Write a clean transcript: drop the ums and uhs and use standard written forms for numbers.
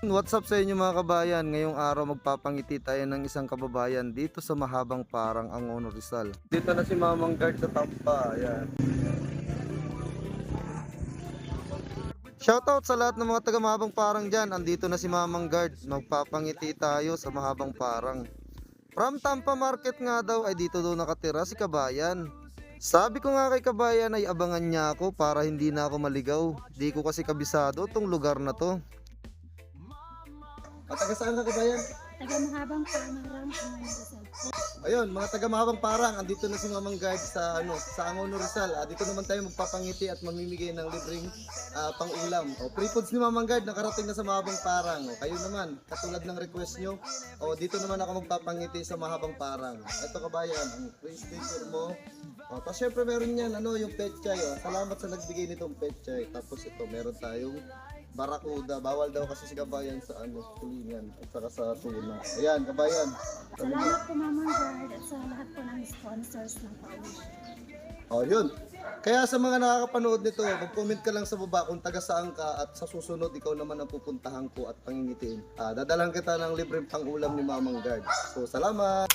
What's up sa inyo mga kabayan? Ngayong araw magpapangiti tayo ng isang kababayan dito sa Mahabang Parang, Angono, Rizal. Dito na si Mamang Guard sa Tampa. Ayan. Shoutout sa lahat ng mga taga Mahabang Parang dyan. Andito na si Mamang Guard. Magpapangiti tayo sa Mahabang Parang. From Tampa Market nga daw ay dito daw nakatira si kabayan. Sabi ko nga kay kabayan ay abangan niya ako para hindi na ako maligaw. Di ko kasi kabisado tong lugar na to. Taga saan ka kabayan? Taga Mahabang Parang, Angono, Rizal. Ayun, mga taga Mahabang Parang, andito na si Mamang Guard sa Angono, Rizal. Dito naman tayo magpapangiti at mamimigay ng libreng pang-ulam. Free foods ni Mamang Guard nakarating na sa Mahabang Parang. Kayo naman, katulad ng request nyo, dito naman ako magpapangiti sa Mahabang Parang. Ito kabayan, ang free sticker mo. Tapos syempre meron yan, yung petchay. Salamat sa nagbigay nitong petchay. Tapos ito, meron tayong barakuda. Bawal daw kasi si kabayan sa tulingan at saka sa tuna. Ayan, kabayan. Salamat po Mamang Guard at sa lahat po ng sponsors ng Paulish. Yun. Kaya sa mga nakakapanood nito, mag-comment ka lang sa baba kung taga saan ka at sa susunod ikaw naman ang pupuntahan ko at pangingitiin. Dadalang kita ng libreng pang-ulam ni Mamang Guard. So, salamat!